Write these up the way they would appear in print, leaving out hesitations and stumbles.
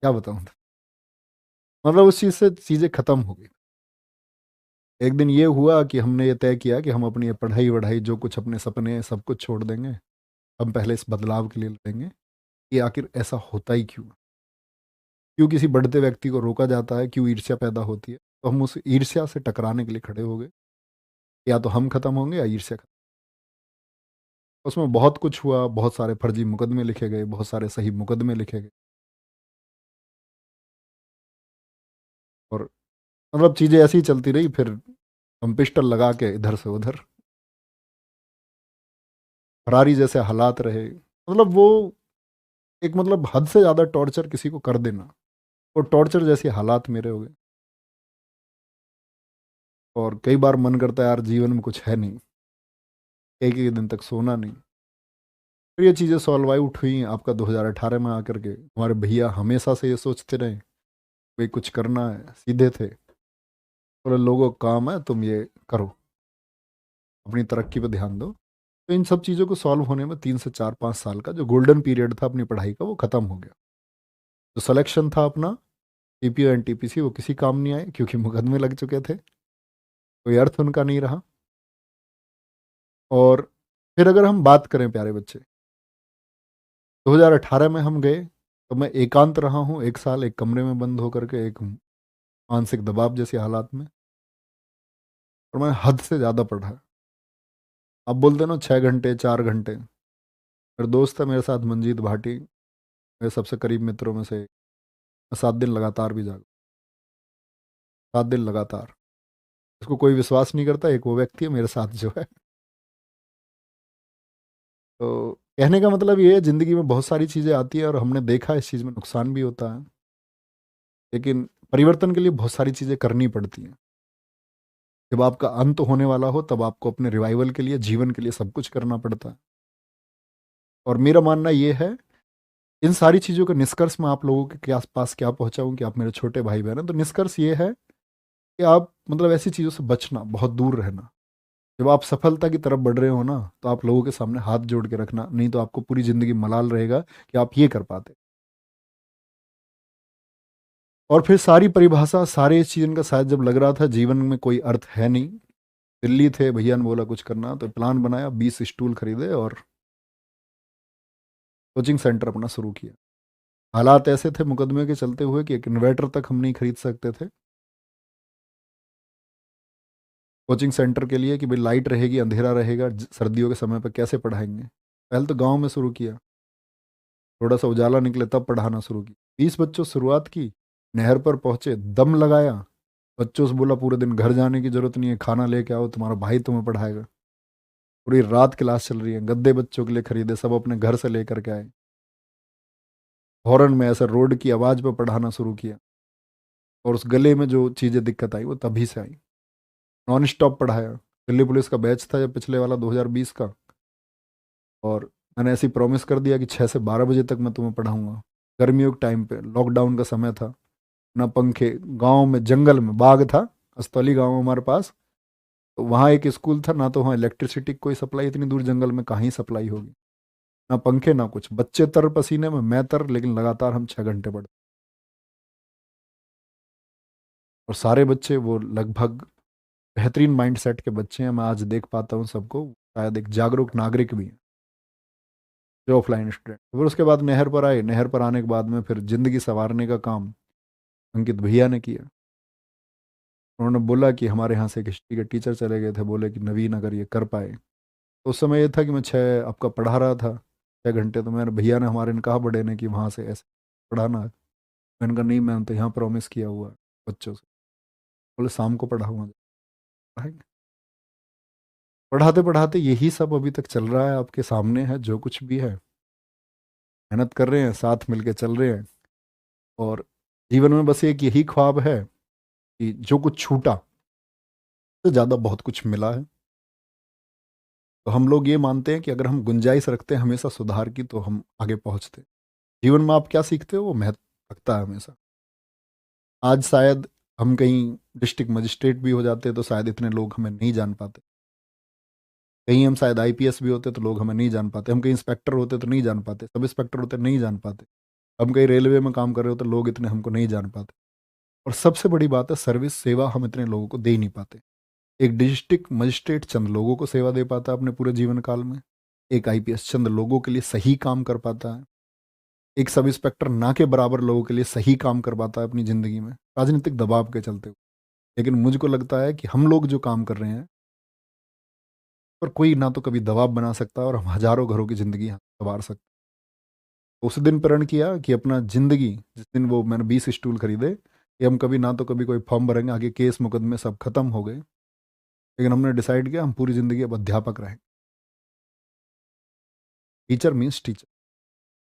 क्या बताऊँ? मतलब उस चीज़ से चीज़ें ख़त्म हो गई। एक दिन ये हुआ कि हमने ये तय किया कि हम अपनी ये पढ़ाई-वढ़ाई जो कुछ अपने सपने हैं सब कुछ छोड़ देंगे। हम पहले इस बदलाव के लिए लड़ेंगे, कि आखिर ऐसा होता ही क्यों है? क्यों किसी बढ़ते व्यक्ति को रोका जाता है? क्यों ईर्ष्या पैदा होती है? तो हम उस ईर्ष्या से टकराने के लिए खड़े हो गए। या तो हम ख़त्म होंगे या ईर्ष्या खत्म। उसमें बहुत कुछ हुआ, बहुत सारे फर्जी मुकदमे लिखे गए, बहुत सारे सही मुकदमे लिखे गए और मतलब चीज़ें ऐसी ही चलती रही। फिर हम पिस्टल लगा के इधर से उधर, फरारी जैसे हालात रहे। मतलब वो एक मतलब हद से ज़्यादा टॉर्चर किसी को कर देना, वो टॉर्चर जैसे हालात मेरे हो गए। और कई बार मन करता है यार जीवन में कुछ है नहीं, एक-एक दिन तक सोना नहीं। फिर ये चीज़ें सॉल्व आउट हुई आपका 2018 में आकर के। हमारे भैया हमेशा से ये सोचते रहे, भई कुछ करना है, सीधे थे। बोले लोगों का काम है तुम ये करो, अपनी तरक्की पे ध्यान दो। तो इन सब चीज़ों को सॉल्व होने में 3 से 4-5 साल का जो गोल्डन पीरियड था अपनी पढ़ाई का वो खत्म हो गया। जो सिलेक्शन था अपना टीपीओ एनटीपीसी वो किसी काम नहीं आए क्योंकि मुकदमे लग चुके थे, कोई अर्थ उनका नहीं रहा। और फिर अगर हम बात करें प्यारे बच्चे, 2018 में हम गए, तो मैं एकांत रहा हूँ 1 साल एक कमरे में बंद होकर के एक मानसिक दबाव जैसे हालात में, और मैं हद से ज़्यादा पढ़ा। आप बोलते हैं ना 6 घंटे, 4 घंटे। मेरा दोस्त है मेरे साथ मंजीत भाटी, मेरे सबसे करीब मित्रों में से एक। मैं 7 दिन लगातार भी जागा, 7 दिन लगातार। इसको कोई विश्वास नहीं करता, एक वो व्यक्ति है मेरे साथ जो है। तो कहने का मतलब ये है ज़िंदगी में बहुत सारी चीज़ें आती हैं और हमने देखा है इस चीज़ में नुकसान भी होता है। लेकिन परिवर्तन के लिए बहुत सारी चीज़ें करनी पड़ती हैं। जब आपका अंत होने वाला हो तब आपको अपने रिवाइवल के लिए, जीवन के लिए सब कुछ करना पड़ता है। और मेरा मानना ये है, इन सारी चीज़ों का निष्कर्ष मैं आप लोगों के आस-पास क्या पहुँचाऊँ कि आप मेरे छोटे भाई-बहन हैं, तो निष्कर्ष ये है कि आप मतलब ऐसी चीज़ों से बचना, बहुत दूर रहना। जब आप सफलता की तरफ बढ़ रहे हो ना, तो आप लोगों के सामने हाथ जोड़ के रखना, नहीं तो आपको पूरी ज़िंदगी मलाल रहेगा कि आप ये कर पाते। और फिर सारी परिभाषा, सारे इस चीज़ का शायद जब लग रहा था जीवन में कोई अर्थ है नहीं, दिल्ली थे, भैया ने बोला कुछ करना, तो प्लान बनाया, 20 स्टूल खरीदे और कोचिंग सेंटर अपना शुरू किया। हालात ऐसे थे मुकदमे के चलते हुए कि एक इन्वर्टर तक हम नहीं खरीद सकते थे, कोचिंग सेंटर के लिए कि भाई लाइट रहेगी, अंधेरा रहेगा, सर्दियों के समय पे कैसे पढ़ाएँगे? पहले तो गाँव में शुरू किया, थोड़ा-सा उजाला निकले तब पढ़ाना शुरू किया। 20 बच्चों से शुरुआत की, नहर पर पहुँचे, दम लगाया, बच्चों से बोला पूरे दिन घर जाने की ज़रूरत नहीं है, खाना लेके आओ, तुम्हारा भाई तुम्हें पढ़ाएगा। पूरी रात क्लास चल रही है, गद्दे बच्चों के लिए खरीदे, सब अपने घर से लेकर के आए। हॉर्न में ऐसे रोड की आवाज़ पे पढ़ाना शुरू किया और उस गले में जो चीज़ें दिक्कत आई, वो तभी से आई। नॉन स्टॉप पढ़ाया। दिल्ली पुलिस का बैच था जब पिछले वाला 2020 का, और मैंने ऐसे ही प्रॉमिस कर दिया कि 6 से 12 बजे तक मैं तुम्हें पढ़ाऊँगा। गर्मियों के टाइम पे, लॉकडाउन का समय था, ना पंखे, गाँव में जंगल में बाग था, अस्तौली गाँव में हमारे पास, तो वहाँ एक स्कूल था, ना तो वहाँ इलेक्ट्रिसिटी की कोई सप्लाई, इतनी दूर जंगल में कहाँ ही सप्लाई होगी। ना पंखे ना कुछ, बच्चे तर पसीने में, मैं तर, लेकिन लगातार हम 6 घंटे पढ़े। और सारे बच्चे वो लगभग बेहतरीन माइंडसेट के बच्चे हैं, मैं आज देख पाता हूँ सबको, शायद एक जागरूक नागरिक भी हैं, जो ऑफलाइन स्टूडेंट। फिर उसके बाद नहर पर आए, नहर पर आने के बाद में फिर ज़िंदगी सँवारने का काम अंकित भैया ने किया। उन्होंने बोला कि हमारे यहाँ से एक हिस्ट्री के टीचर चले गए थे, बोले कि नवीन अगर ये कर पाए। तो उस समय ये था कि मैं 6 आपका पढ़ा रहा था, 6 घंटे, तो मेरे भैया ने हमारे ने कहा बड़े ने कि वहाँ से ऐसे पढ़ाना है। मैंने कहा नहीं, मैंने तो यहाँ प्रॉमिस किया हुआ है बच्चों से। बोले शाम को पढ़ाऊँगा, पढ़ाएँगे। पढ़ाते-पढ़ाते यही सब अभी तक चल रहा है, आपके सामने है जो कुछ भी है। मेहनत कर रहे हैं, साथ मिलके चल रहे हैं, और जीवन में बस एक यही ख्वाब है कि जो कुछ छूटा, उससे ज़्यादा बहुत कुछ मिला है। तो हम लोग ये मानते हैं कि अगर हम गुंजाइश रखते हैं हमेशा सुधार की, तो हम आगे पहुँचते हैं। जीवन में आप क्या सीखते हो वो महत्व रखता है हमेशा। आज शायद हम कहीं डिस्ट्रिक्ट मजिस्ट्रेट भी हो जाते तो शायद इतने लोग हमें नहीं जान पाते। कहीं हम शायद आईपीएस भी होते तो लोग हमें नहीं जान पाते। हम कहीं इंस्पेक्टर होते तो नहीं जान पाते। सब इंस्पेक्टर होते नहीं जान पाते। हम कहीं रेलवे में काम कर रहे हो तो लोग इतने हमको नहीं जान पाते। और सबसे बड़ी बात है, सर्विस सेवा हम इतने लोगों को दे ही नहीं पाते। एक डिस्ट्रिक्ट मजिस्ट्रेट चंद लोगों को सेवा दे पाता है अपने पूरे जीवन काल में। एक आईपीएस चंद लोगों के लिए सही काम कर पाता है। एक सब इंस्पेक्टर ना के बराबर लोगों के लिए सही काम कर पाता है अपनी ज़िंदगी में, राजनीतिक दबाव के चलते हुए। लेकिन मुझको लगता है कि हम लोग जो काम कर रहे हैं, पर कोई ना तो कभी दबाव बना सकता है और हम हज़ारों घरों की ज़िंदगी सँवार सकते हैं। उस दिन प्रण किया कि अपना ज़िंदगी, जिस दिन वो मैंने 20 स्टूल खरीदे, कि हम कभी ना तो कभी कोई फॉर्म भरेंगे, आगे केस मुकदमे सब खत्म हो गए। लेकिन हमने डिसाइड किया हम पूरी ज़िंदगी अब अध्यापक रहेंगे। Teacher means teacher.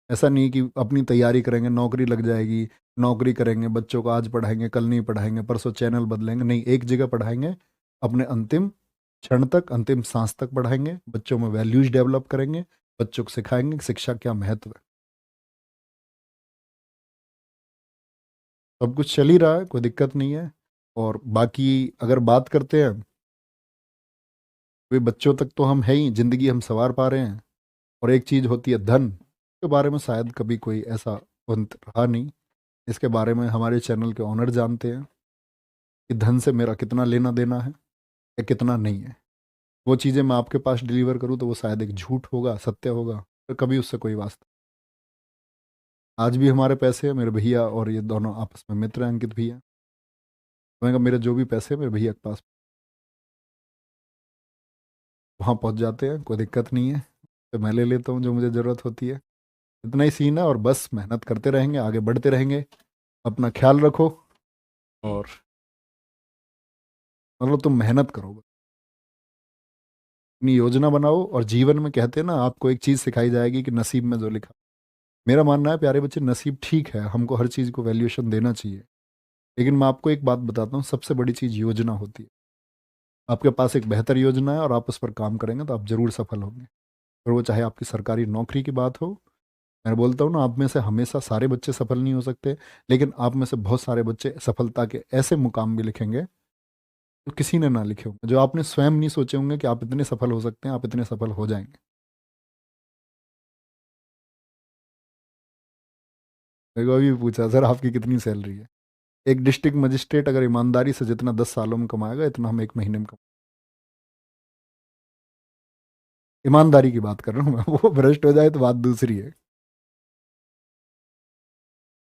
ऐसा नहीं कि अपनी तैयारी करेंगे, नौकरी लग जाएगी, नौकरी करेंगे, बच्चों को आज पढ़ाएँगे, कल नहीं पढ़ाएँगे, परसों चैनल बदलेंगे, नहीं, एक जगह पढ़ाएँगे, अपने अंतिम क्षण तक, अंतिम साँस तक पढ़ाएँगे, बच्चों में वैल्यूज़ डेवलप करेंगे, बच्चों को सिखाएँगे कि शिक्षा क्या महत्व है। सब कुछ चल ही रहा है, कोई दिक्कत नहीं है। और बाकी अगर बात करते हैं, वे बच्चों तक तो हम हैं ही, ज़िंदगी हम सँवार पा रहे हैं। और एक चीज़ होती है धन, के बारे में शायद कभी कोई ऐसा पंथ रहा नहीं। इसके बारे में हमारे चैनल के ओनर जानते हैं कि धन से मेरा कितना लेना-देना है या कितना नहीं है। वो चीज़ें मैं आपके पास डिलीवर करूँ तो वो शायद एक झूठ होगा, सत्य होगा, तो कभी उससे कोई वास्ता। आज भी हमारे पैसे हैं, मेरे भैया और ये दोनों आपस में मित्र हैं, अंकित भैया। मैंने कहा मेरे जो भी पैसे हैं मेरे भैया के पास, वहाँ पहुँच जाते हैं, कोई दिक्कत नहीं है। तो मैं ले लेता हूँ जो मुझे ज़रूरत होती है। इतना ही सीन है और बस मेहनत करते रहेंगे, आगे बढ़ते रहेंगे। अपना ख़्याल रखो और मतलब तुम मेहनत करो। अपनी योजना बनाओ और जीवन में कहते हैं ना, आपको एक चीज़ सिखाई जाएगी कि नसीब में जो लिखा। मेरा मानना है प्यारे बच्चे, नसीब ठीक है, हमको हर चीज़ को वैल्यूएशन देना चाहिए। लेकिन मैं आपको एक बात बताता हूँ, सबसे बड़ी चीज़ योजना होती है। आपके पास एक बेहतर योजना है और आप उस पर काम करेंगे तो आप ज़रूर सफल होंगे। फिर वो चाहे आपकी सरकारी नौकरी की बात हो। मैं बोलता हूँ ना, आप में से हमेशा सारे बच्चे सफल नहीं हो सकते, लेकिन आप में से बहुत सारे बच्चे सफलता के ऐसे मुकाम भी लिखेंगे जो किसी ने ना लिखे होंगे, जो आपने स्वयं नहीं सोचे होंगे कि आप इतने सफल हो सकते हैं, आप इतने सफल हो जाएंगे। मेरे को अभी भी पूछा सर आपकी कितनी सैलरी है। एक डिस्ट्रिक्ट मजिस्ट्रेट अगर ईमानदारी से जितना 10 सालों में कमाएगा, इतना हम एक महीने में कमा। ईमानदारी की बात कर रहा हूँ मैं। वो भ्रष्ट हो जाए तो बात दूसरी है,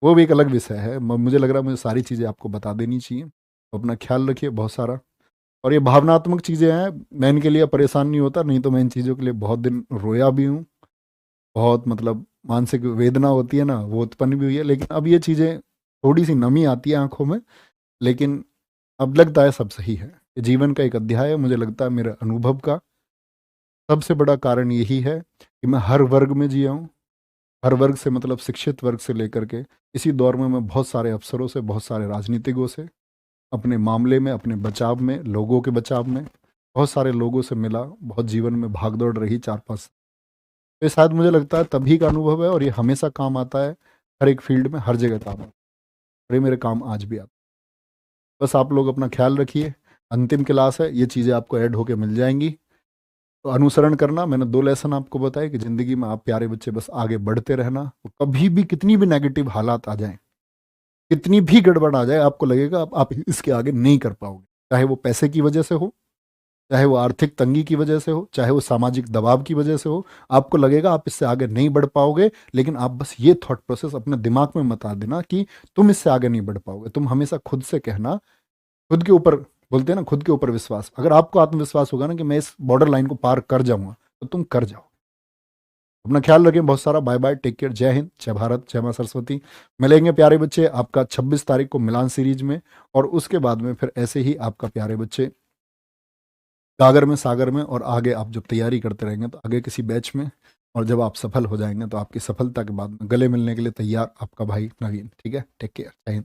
वो भी एक अलग विषय है। मुझे लग रहा है मुझे सारी चीज़ें आपको बता देनी चाहिए, तो अपना ख्याल रखिए बहुत सारा। और ये भावनात्मक चीज़ें हैं, मैं इनके लिए परेशान नहीं होता, नहीं तो मैं इन चीज़ों के लिए बहुत दिन रोया भी हूँ। बहुत मतलब मानसिक वेदना होती है ना, वो उत्पन्न भी हुई है। लेकिन अब ये चीज़ें, थोड़ी सी नमी आती है आंखों में, लेकिन अब लगता है सब सही है। ये जीवन का एक अध्याय है, मुझे लगता है मेरे अनुभव का सबसे बड़ा कारण यही है कि मैं हर वर्ग में जिया हूँ। हर वर्ग से मतलब शिक्षित वर्ग से लेकर के इसी दौर में मैं बहुत सारे अफसरों से, बहुत सारे राजनीतिकों से, अपने मामले में, अपने बचाव में, लोगों के बचाव में बहुत सारे लोगों से मिला। बहुत जीवन में भागदौड़ रही 4-5। तो ये शायद मुझे लगता है तभी का अनुभव है और ये हमेशा काम आता है, हर एक फील्ड में, हर जगह काम आता है। और ये मेरे काम आज भी आता है। बस आप लोग अपना ख्याल रखिए। अंतिम क्लास है, ये चीज़ें आपको ऐड होके मिल जाएंगी, तो अनुसरण करना। मैंने 2 लेसन आपको बताए कि ज़िंदगी में आप प्यारे बच्चे बस आगे बढ़ते रहना। तो कभी भी कितनी भी नेगेटिव हालात आ जाएँ, कितनी भी गड़बड़ आ जाए, आपको लगेगा आप इसके आगे नहीं कर पाओगे। चाहे वो पैसे की वजह से हो, चाहे वो आर्थिक तंगी की वजह से हो, चाहे वो सामाजिक दबाव की वजह से हो, आपको लगेगा आप इससे आगे नहीं बढ़ पाओगे। लेकिन आप बस ये थॉट प्रोसेस अपने दिमाग में मता देना कि तुम इससे आगे नहीं बढ़ पाओगे। तुम हमेशा खुद से कहना, खुद के ऊपर, बोलते हैं ना, खुद के ऊपर विश्वास। अगर आपको आत्मविश्वास होगा ना कि मैं इस बॉर्डर लाइन को पार कर जाऊंगा, तो तुम कर जाओ। अपना ख्याल रखें बहुत सारा। बाय बाय, टेक केयर, जय हिंद, जय भारत, जय मां सरस्वती। मिलेंगे प्यारे बच्चे आपका 26 तारीख को मिलान सीरीज में, और उसके बाद में फिर ऐसे ही आपका प्यारे बच्चे गागर में, सागर में, और आगे आप जब तैयारी करते रहेंगे तो आगे किसी बैच में, और जब आप सफल हो जाएंगे तो आपकी सफलता के बाद में गले मिलने के लिए तैयार आपका भाई नवीन। ठीक है, टेक केयर, जय हिंद।